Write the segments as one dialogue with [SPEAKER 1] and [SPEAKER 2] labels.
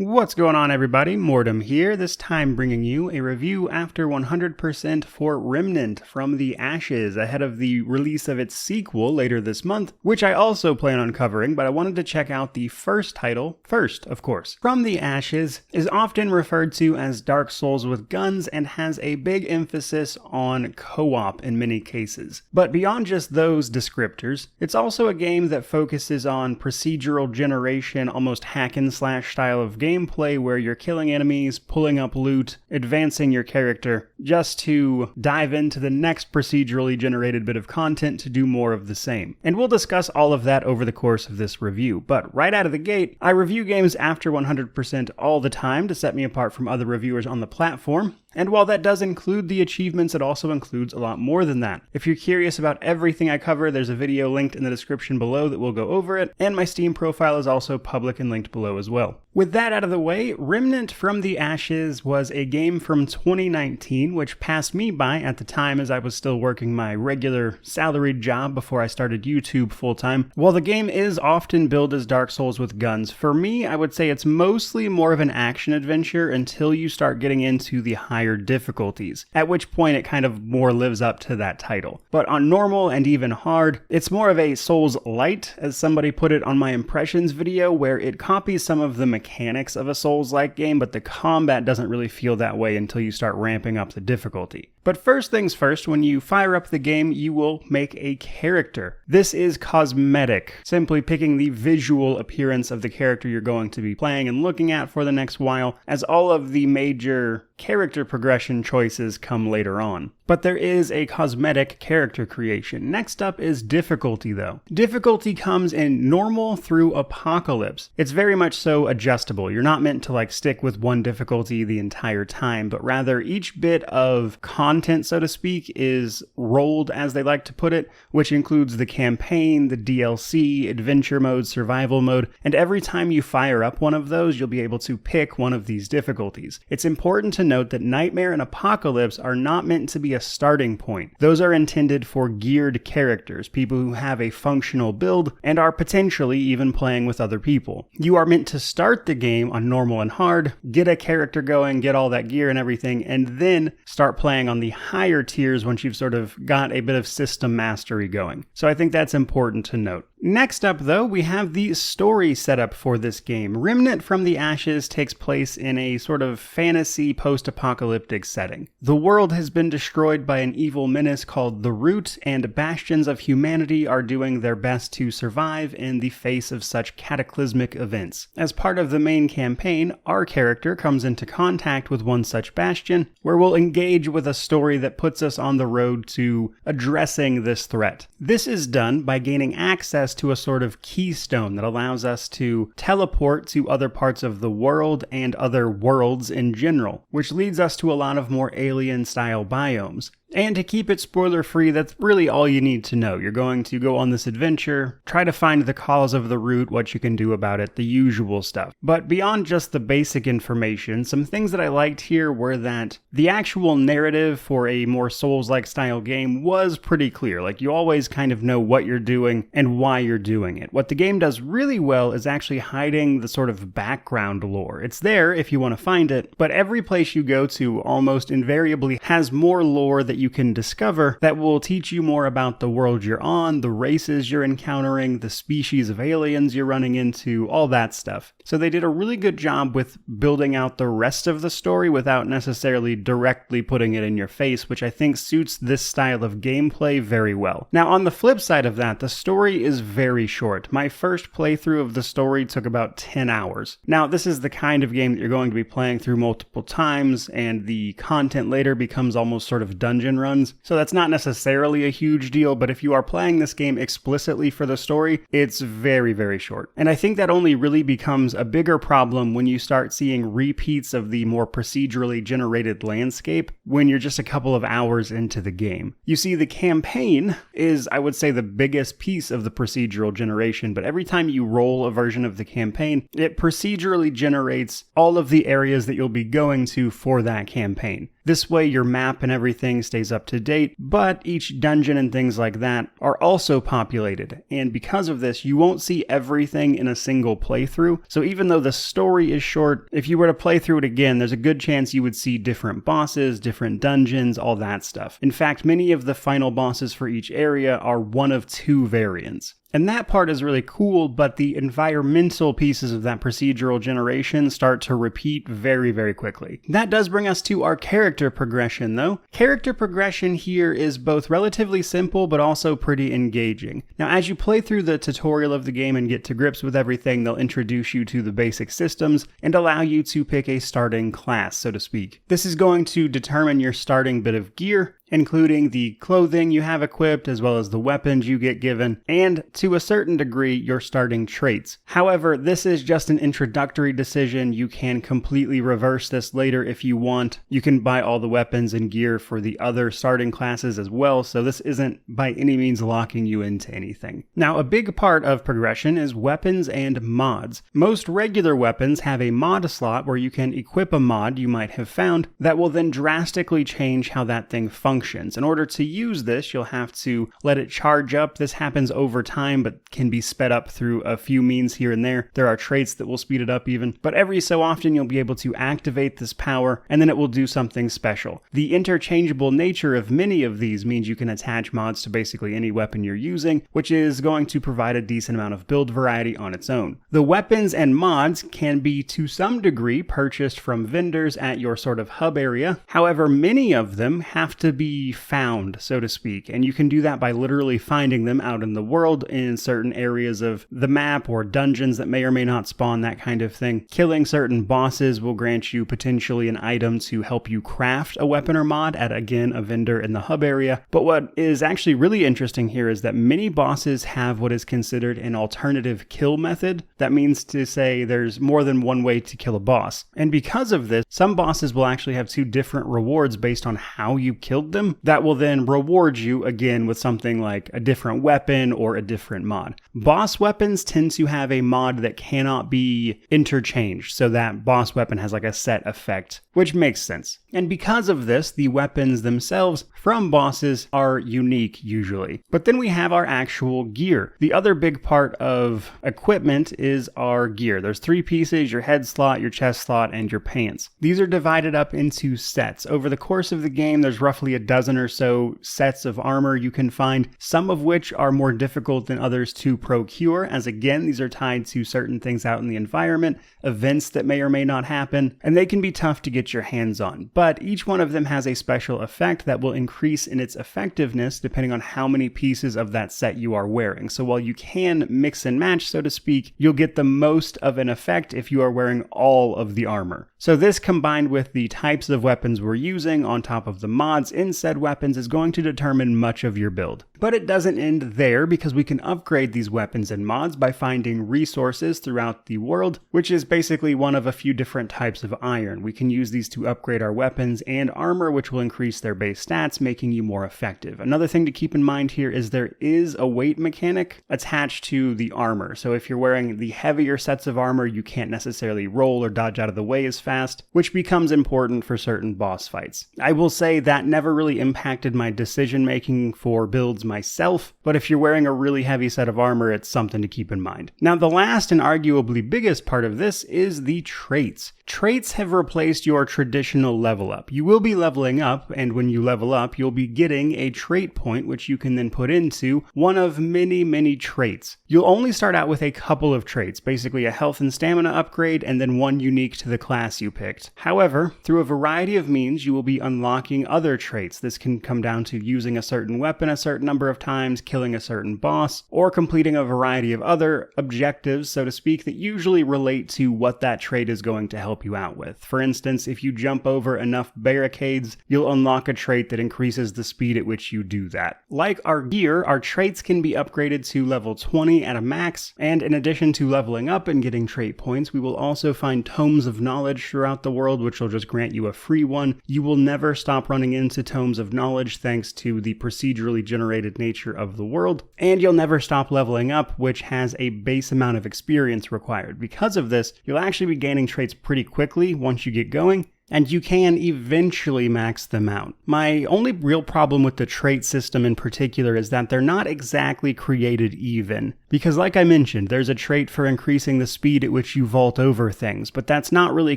[SPEAKER 1] What's going on, everybody? Mortem here, this time bringing you a review after 100% for Remnant from the Ashes, ahead of the release of its sequel later this month, which I also plan on covering, but I wanted to check out the first title first, of course. From the Ashes is often referred to as Dark Souls with guns and has a big emphasis on co-op in many cases. But beyond just those descriptors, it's also a game that focuses on procedural generation, almost hack-and-slash style of gameplay where you're killing enemies, pulling up loot, advancing your character, just to dive into the next procedurally generated bit of content to do more of the same. And we'll discuss all of that over the course of this review, but right out of the gate, I review games after 100% all the time to set me apart from other reviewers on the platform. And while that does include the achievements, it also includes a lot more than that. If you're curious about everything I cover, there's a video linked in the description below that will go over it, and my Steam profile is also public and linked below as well. With that out of the way, Remnant from the Ashes was a game from 2019, which passed me by at the time as I was still working my regular salaried job before I started YouTube full-time. While the game is often billed as Dark Souls with guns, for me, I would say it's mostly more of an action-adventure until you start getting into the higher difficulties, at which point it kind of more lives up to that title. But on normal and even hard, it's more of a Souls light, as somebody put it on my impressions video, where it copies some of the mechanics of a Souls-like game, but the combat doesn't really feel that way until you start ramping up the difficulty. But first things first, when you fire up the game, you will make a character. This is cosmetic, simply picking the visual appearance of the character you're going to be playing and looking at for the next while, as all of the major character progression choices come later on. But there is a cosmetic character creation. Next up is difficulty, though. Difficulty comes in normal through apocalypse. It's very much so adjustable. You're not meant to stick with one difficulty the entire time, but rather each bit of content, so to speak, is rolled, as they like to put it, which includes the campaign, the DLC, adventure mode, survival mode, and every time you fire up one of those, you'll be able to pick one of these difficulties. It's important to note that Nightmare and Apocalypse are not meant to be a starting point. Those are intended for geared characters, people who have a functional build and are potentially even playing with other people. You are meant to start the game on normal and hard, get a character going, get all that gear and everything, and then start playing on the higher tiers once you've sort of got a bit of system mastery going. So I think that's important to note. Next up, though, we have the story setup for this game. Remnant from the Ashes takes place in a sort of fantasy post-apocalyptic setting. The world has been destroyed by an evil menace called the Root, and bastions of humanity are doing their best to survive in the face of such cataclysmic events. As part of the main campaign, our character comes into contact with one such bastion, where we'll engage with a story that puts us on the road to addressing this threat. This is done by gaining access to a sort of keystone that allows us to teleport to other parts of the world and other worlds in general, which leads us to a lot of more alien-style biomes. And to keep it spoiler-free, that's really all you need to know. You're going to go on this adventure, try to find the cause of the root, what you can do about it, the usual stuff. But beyond just the basic information, some things that I liked here were that the actual narrative for a more Souls-like style game was pretty clear. You always kind of know what you're doing and why you're doing it. What the game does really well is actually hiding the sort of background lore. It's there if you want to find it, but every place you go to almost invariably has more lore that you can discover that will teach you more about the world you're on, the races you're encountering, the species of aliens you're running into, all that stuff. So they did a really good job with building out the rest of the story without necessarily directly putting it in your face, which I think suits this style of gameplay very well. Now, on the flip side of that, the story is very short. My first playthrough of the story took about 10 hours. Now, this is the kind of game that you're going to be playing through multiple times, and the content later becomes almost sort of dungeon runs, so that's not necessarily a huge deal, but if you are playing this game explicitly for the story, it's very, very short. And I think that only really becomes a bigger problem when you start seeing repeats of the more procedurally generated landscape when you're just a couple of hours into the game. You see, the campaign is, I would say, the biggest piece of the procedural generation, but every time you roll a version of the campaign, it procedurally generates all of the areas that you'll be going to for that campaign. This way your map and everything stays up to date, but each dungeon and things like that are also populated, and because of this, you won't see everything in a single playthrough. So even though the story is short, if you were to play through it again, there's a good chance you would see different bosses, different dungeons, all that stuff. In fact, many of the final bosses for each area are one of two variants. And that part is really cool, but the environmental pieces of that procedural generation start to repeat very, very quickly. That does bring us to our character progression, though. Character progression here is both relatively simple, but also pretty engaging. Now, as you play through the tutorial of the game and get to grips with everything, they'll introduce you to the basic systems and allow you to pick a starting class, so to speak. This is going to determine your starting bit of gear, including the clothing you have equipped, as well as the weapons you get given, and to a certain degree, your starting traits. However, this is just an introductory decision. You can completely reverse this later if you want. You can buy all the weapons and gear for the other starting classes as well, so this isn't by any means locking you into anything. Now, a big part of progression is weapons and mods. Most regular weapons have a mod slot where you can equip a mod you might have found that will then drastically change how that thing functions. In order to use this, you'll have to let it charge up. This happens over time, but can be sped up through a few means here and there. There are traits that will speed it up even, but every so often you'll be able to activate this power, and then it will do something special. The interchangeable nature of many of these means you can attach mods to basically any weapon you're using, which is going to provide a decent amount of build variety on its own. The weapons and mods can be to some degree purchased from vendors at your sort of hub area. However, many of them have to be found, so to speak, and you can do that by literally finding them out in the world in certain areas of the map or dungeons that may or may not spawn, that kind of thing. Killing certain bosses will grant you potentially an item to help you craft a weapon or mod at, again, a vendor in the hub area. But what is actually really interesting here is that many bosses have what is considered an alternative kill method. That means to say there's more than one way to kill a boss. And because of this, some bosses will actually have two different rewards based on how you killed them. That will then reward you again with something like a different weapon or a different mod. Boss weapons tend to have a mod that cannot be interchanged, so that boss weapon has like a set effect, which makes sense. And because of this, the weapons themselves from bosses are unique usually. But then we have our actual gear. The other big part of equipment is our gear. There's three pieces: your head slot, your chest slot, and your pants. These are divided up into sets. Over the course of the game, there's roughly a dozen or so sets of armor you can find, some of which are more difficult than others to procure, as again, these are tied to certain things out in the environment, events that may or may not happen, and they can be tough to get your hands on. But each one of them has a special effect that will increase in its effectiveness depending on how many pieces of that set you are wearing. So while you can mix and match, so to speak, you'll get the most of an effect if you are wearing all of the armor. So this, combined with the types of weapons we're using on top of the mods in said weapons, is going to determine much of your build. But it doesn't end there, because we can upgrade these weapons and mods by finding resources throughout the world, which is basically one of a few different types of iron. We can use these to upgrade our weapons and armor, which will increase their base stats, making you more effective. Another thing to keep in mind here is there is a weight mechanic attached to the armor. So if you're wearing the heavier sets of armor, you can't necessarily roll or dodge out of the way as fast, which becomes important for certain boss fights. I will say that never really impacted my decision making for builds myself, but if you're wearing a really heavy set of armor, it's something to keep in mind. Now, the last and arguably biggest part of this is the traits. Traits have replaced your traditional level up. You will be leveling up, and when you level up, you'll be getting a trait point, which you can then put into one of many traits. You'll only start out with a couple of traits, basically a health and stamina upgrade, and then one unique to the class you picked. However, through a variety of means, you will be unlocking other traits. This can come down to using a certain weapon a certain number of times, killing a certain boss, or completing a variety of other objectives, so to speak, that usually relate to what that trait is going to help you out with. For instance, if you jump over enough barricades, you'll unlock a trait that increases the speed at which you do that. Like our gear, our traits can be upgraded to level 20 at a max, and in addition to leveling up and getting trait points, we will also find tomes of knowledge throughout the world, which will just grant you a free one. You will never stop running into tomes of knowledge thanks to the procedurally generated nature of the world, and you'll never stop leveling up, which has a base amount of experience required. Because of this, you'll actually be gaining traits pretty quickly once you get going, and you can eventually max them out. My only real problem with the trait system in particular is that they're not exactly created even. Because like I mentioned, there's a trait for increasing the speed at which you vault over things, but that's not really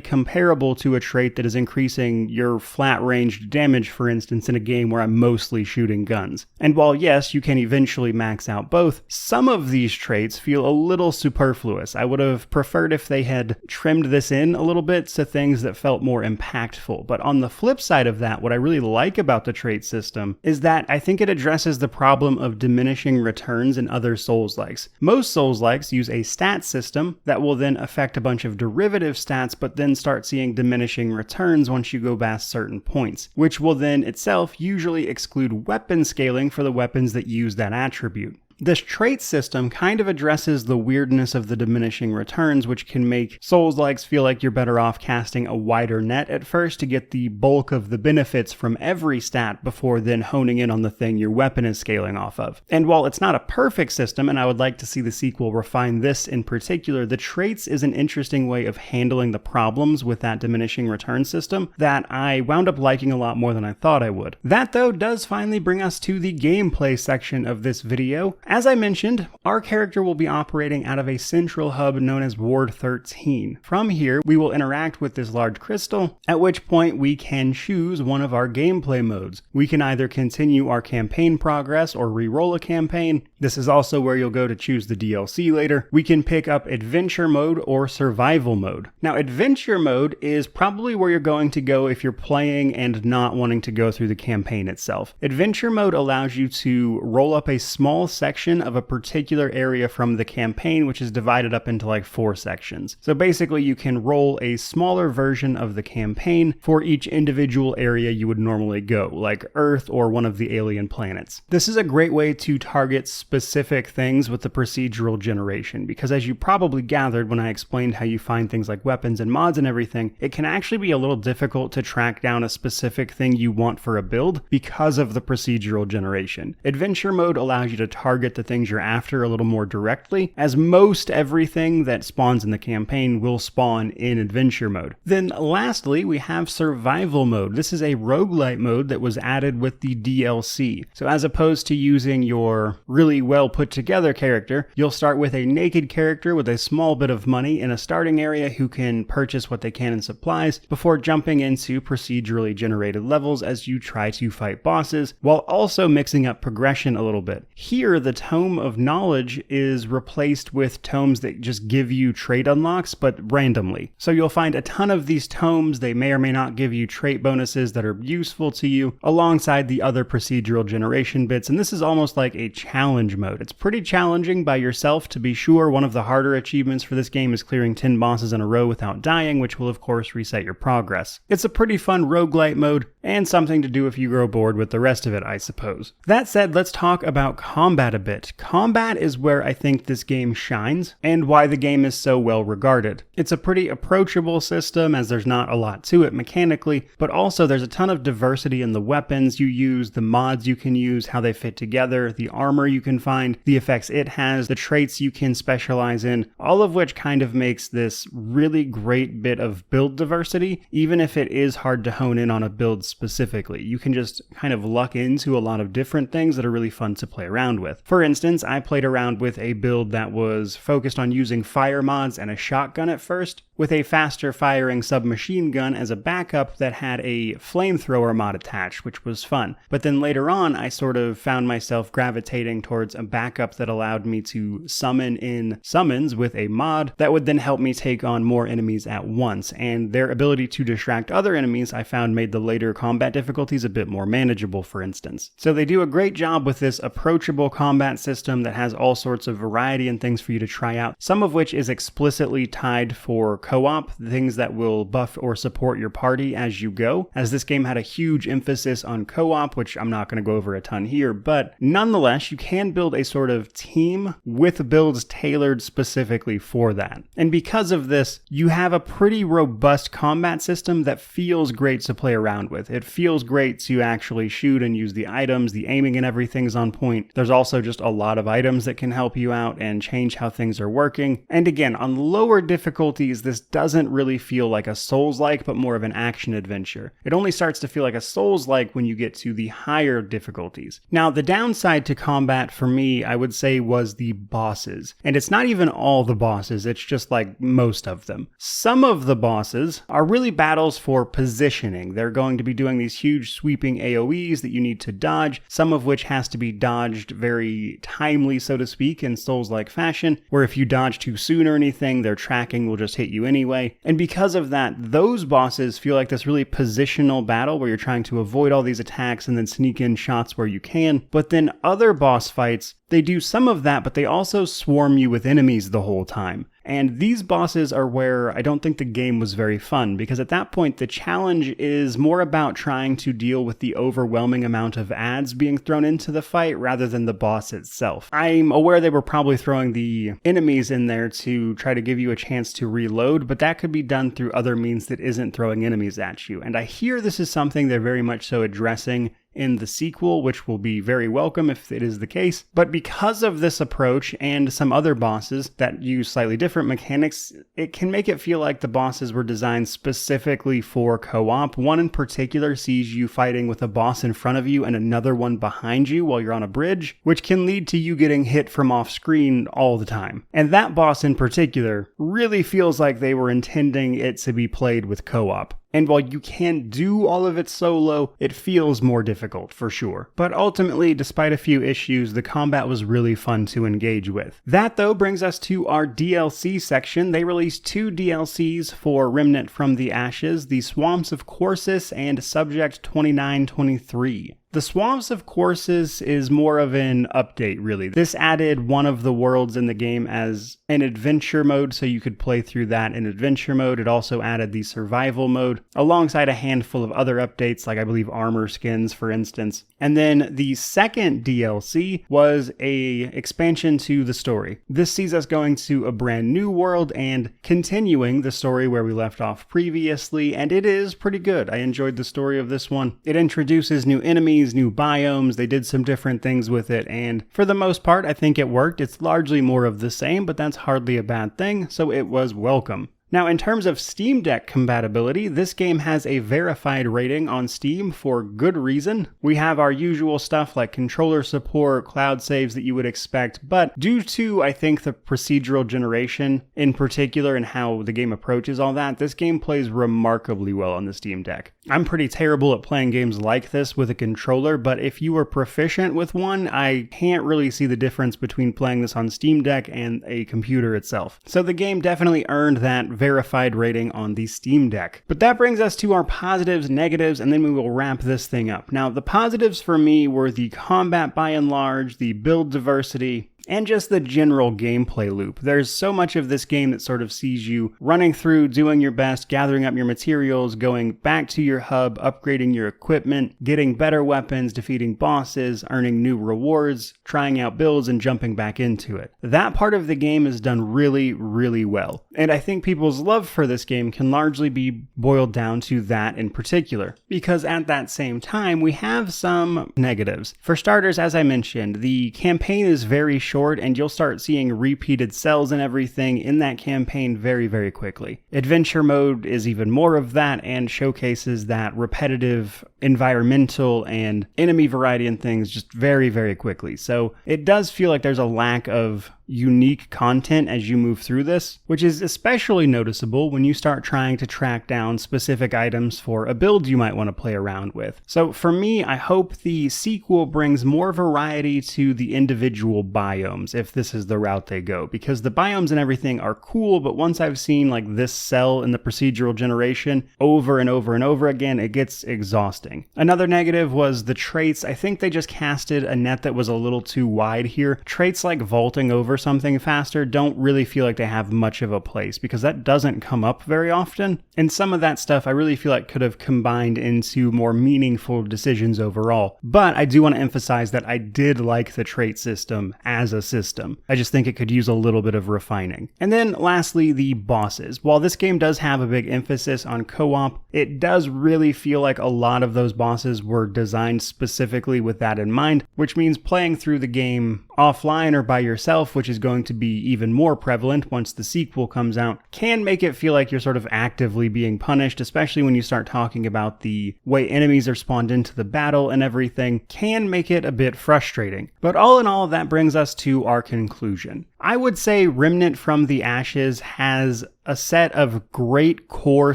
[SPEAKER 1] comparable to a trait that is increasing your flat-ranged damage, for instance, in a game where I'm mostly shooting guns. And while yes, you can eventually max out both, some of these traits feel a little superfluous. I would have preferred if they had trimmed this in a little bit to things that felt more impactful. But on the flip side of that, what I really like about the trait system is that I think it addresses the problem of diminishing returns in other Souls-likes. Most Souls-likes use a stat system that will then affect a bunch of derivative stats, but then start seeing diminishing returns once you go past certain points, which will then itself usually exclude weapon scaling for the weapons that use that attribute. This trait system kind of addresses the weirdness of the diminishing returns, which can make Souls-likes feel like you're better off casting a wider net at first to get the bulk of the benefits from every stat before then honing in on the thing your weapon is scaling off of. And while it's not a perfect system, and I would like to see the sequel refine this in particular, the traits is an interesting way of handling the problems with that diminishing return system that I wound up liking a lot more than I thought I would. That though does finally bring us to the gameplay section of this video. As I mentioned, our character will be operating out of a central hub known as Ward 13. From here, we will interact with this large crystal, at which point we can choose one of our gameplay modes. We can either continue our campaign progress or re-roll a campaign. This is also where you'll go to choose the DLC later. We can pick up adventure mode or survival mode. Now, adventure mode is probably where you're going to go if you're playing and not wanting to go through the campaign itself. Adventure mode allows you to roll up a small section of a particular area from the campaign, which is divided up into like 4 sections. So basically you can roll a smaller version of the campaign for each individual area you would normally go, like Earth or one of the alien planets. This is a great way to target specific things with the procedural generation, because as you probably gathered when I explained how you find things like weapons and mods and everything, it can actually be a little difficult to track down a specific thing you want for a build because of the procedural generation. Adventure mode allows you to target the things you're after a little more directly, as most everything that spawns in the campaign will spawn in adventure mode. Then lastly, we have survival mode. This is a roguelite mode that was added with the DLC. So as opposed to using your really well put together character, you'll start with a naked character with a small bit of money in a starting area who can purchase what they can in supplies before jumping into procedurally generated levels as you try to fight bosses, while also mixing up progression a little bit. Here, the Tome of Knowledge is replaced with tomes that just give you trait unlocks, but randomly. So you'll find a ton of these tomes. They may or may not give you trait bonuses that are useful to you, alongside the other procedural generation bits, and this is almost like a challenge mode. It's pretty challenging by yourself, to be sure. One of the harder achievements for this game is clearing 10 bosses in a row without dying, which will of course reset your progress. It's a pretty fun roguelite mode, and something to do if you grow bored with the rest of it, I suppose. That said, let's talk about combat a bit. Combat is where I think this game shines, and why the game is so well regarded. It's a pretty approachable system, as there's not a lot to it mechanically, but also there's a ton of diversity in the weapons you use, the mods you can use, how they fit together, the armor you can find, the effects it has, the traits you can specialize in, all of which kind of makes this really great bit of build diversity, even if it is hard to hone in on a build specifically. You can just kind of luck into a lot of different things that are really fun to play around with. For instance, I played around with a build that was focused on using fire mods and a shotgun at first, with a faster firing submachine gun as a backup that had a flamethrower mod attached, which was fun. But then later on, I sort of found myself gravitating towards a backup that allowed me to summon in summons with a mod that would then help me take on more enemies at once, and their ability to distract other enemies I found made the later combat difficulties a bit more manageable, for instance. So they do a great job with this approachable combat system that has all sorts of variety and things for you to try out, some of which is explicitly tied for co-op, things that will buff or support your party as you go, as this game had a huge emphasis on co-op, which I'm not going to go over a ton here, but nonetheless, you can build a sort of team with builds tailored specifically for that. And because of this, you have a pretty robust combat system that feels great to play around with. It feels great to actually shoot and use the items, the aiming and everything's on point. There's also just a lot of items that can help you out and change how things are working. And again, on lower difficulties, this this doesn't really feel like a Souls-like, but more of an action-adventure. It only starts to feel like a Souls-like when you get to the higher difficulties. Now, the downside to combat for me, I would say, was the bosses. And it's not even all the bosses, it's just like most of them. Some of the bosses are really battles for positioning. They're going to be doing these huge sweeping AoEs that you need to dodge, some of which has to be dodged very timely, so to speak, in Souls-like fashion, where if you dodge too soon or anything, their tracking will just hit you anyway. And because of that, those bosses feel like this really positional battle where you're trying to avoid all these attacks and then sneak in shots where you can. But then other boss fights, they do some of that, but they also swarm you with enemies the whole time. And these bosses are where I don't think the game was very fun, because at that point the challenge is more about trying to deal with the overwhelming amount of ads being thrown into the fight rather than the boss itself. I'm aware they were probably throwing the enemies in there to try to give you a chance to reload, but that could be done through other means that isn't throwing enemies at you. And I hear this is something they're very much so addressing in the sequel, which will be very welcome if it is the case. But because of this approach and some other bosses that use slightly different mechanics, it can make it feel like the bosses were designed specifically for co-op. One in particular sees you fighting with a boss in front of you and another one behind you while you're on a bridge, which can lead to you getting hit from off screen all the time. And that boss in particular really feels like they were intending it to be played with co-op. And while you can do all of it solo, it feels more difficult for sure. But ultimately, despite a few issues, the combat was really fun to engage with. That though brings us to our DLC section. They released 2 DLCs for Remnant from the Ashes, the Swamps of Corsus and Subject 2923. The Swamps of Corsus is more of an update, really. This added one of the worlds in the game as an adventure mode, so you could play through that in adventure mode. It also added the survival mode, alongside a handful of other updates, like I believe armor skins, for instance. And then the second DLC was a expansion to the story. This sees us going to a brand new world and continuing the story where we left off previously, and it is pretty good. I enjoyed the story of this one. It introduces new enemies, new biomes, they did some different things with it, and for the most part, I think it worked. It's largely more of the same, but that's hardly a bad thing, so it was welcome. Now, in terms of Steam Deck compatibility, this game has a verified rating on Steam for good reason. We have our usual stuff like controller support, cloud saves that you would expect, but due to, I think, the procedural generation in particular and how the game approaches all that, this game plays remarkably well on the Steam Deck. I'm pretty terrible at playing games like this with a controller, but if you were proficient with one, I can't really see the difference between playing this on Steam Deck and a computer itself. So the game definitely earned that verified rating on the Steam Deck. But that brings us to our positives, negatives, and then we will wrap this thing up. Now, the positives for me were the combat by and large, the build diversity, and just the general gameplay loop. There's so much of this game that sort of sees you running through, doing your best, gathering up your materials, going back to your hub, upgrading your equipment, getting better weapons, defeating bosses, earning new rewards, trying out builds, and jumping back into it. That part of the game is done really, really well. And I think people's love for this game can largely be boiled down to that in particular. Because at that same time, we have some negatives. For starters, as I mentioned, the campaign is very short, and you'll start seeing repeated cells and everything in that campaign very, very quickly. Adventure mode is even more of that and showcases that repetitive environmental and enemy variety and things just very, very quickly. So it does feel like there's a lack of unique content as you move through this, which is especially noticeable when you start trying to track down specific items for a build you might want to play around with. So for me, I hope the sequel brings more variety to the individual biomes, if this is the route they go, because the biomes and everything are cool, but once I've seen like this cell in the procedural generation over and over and over again, it gets exhausting. Another negative was the traits. I think they just casted a net that was a little too wide here. Traits like vaulting over something faster don't really feel like they have much of a place, because that doesn't come up very often. And some of that stuff I really feel like could have combined into more meaningful decisions overall. But I do want to emphasize that I did like the trait system as a system. I just think it could use a little bit of refining. And then lastly, the bosses. While this game does have a big emphasis on co-op, it does really feel like a lot of those bosses were designed specifically with that in mind, which means playing through the game offline or by yourself, which which is going to be even more prevalent once the sequel comes out, can make it feel like you're sort of actively being punished, especially when you start talking about the way enemies are spawned into the battle and everything, can make it a bit frustrating. But all in all, that brings us to our conclusion. I would say Remnant from the Ashes has a set of great core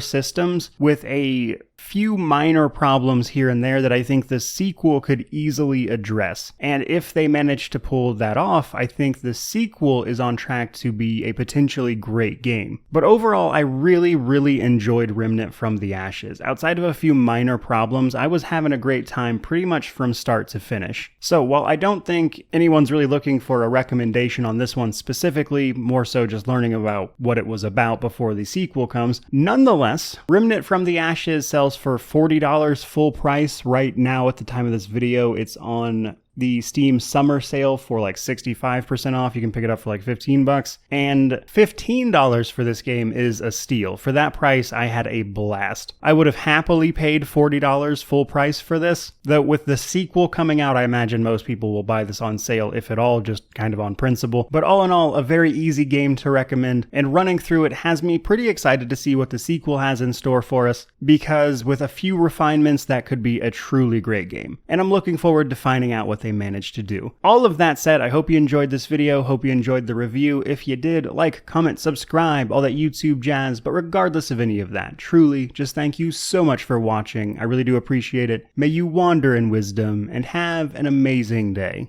[SPEAKER 1] systems with a few minor problems here and there that I think the sequel could easily address. And if they manage to pull that off, I think the sequel is on track to be a potentially great game. But overall, I really enjoyed Remnant from the Ashes. Outside of a few minor problems, I was having a great time pretty much from start to finish. So while I don't think anyone's really looking for a recommendation on this one specifically, more so just learning about what it was about before the sequel comes, nonetheless, Remnant from the Ashes sells for $40 full price right now. At the time of this video, it's on the Steam summer sale for like 65% off. You can pick it up for like $15, and $15 for this game is a steal. For that price, I had a blast. I would have happily paid $40 full price for this, though with the sequel coming out, I imagine most people will buy this on sale, if at all, just kind of on principle. But all in all, a very easy game to recommend, and running through it has me pretty excited to see what the sequel has in store for us, because with a few refinements, that could be a truly great game. And I'm looking forward to finding out what they managed to do. All of that said, I hope you enjoyed this video, hope you enjoyed the review. If you did, like, comment, subscribe, all that YouTube jazz. But regardless of any of that, truly, just thank you so much for watching. I really do appreciate it. May you wander in wisdom and have an amazing day.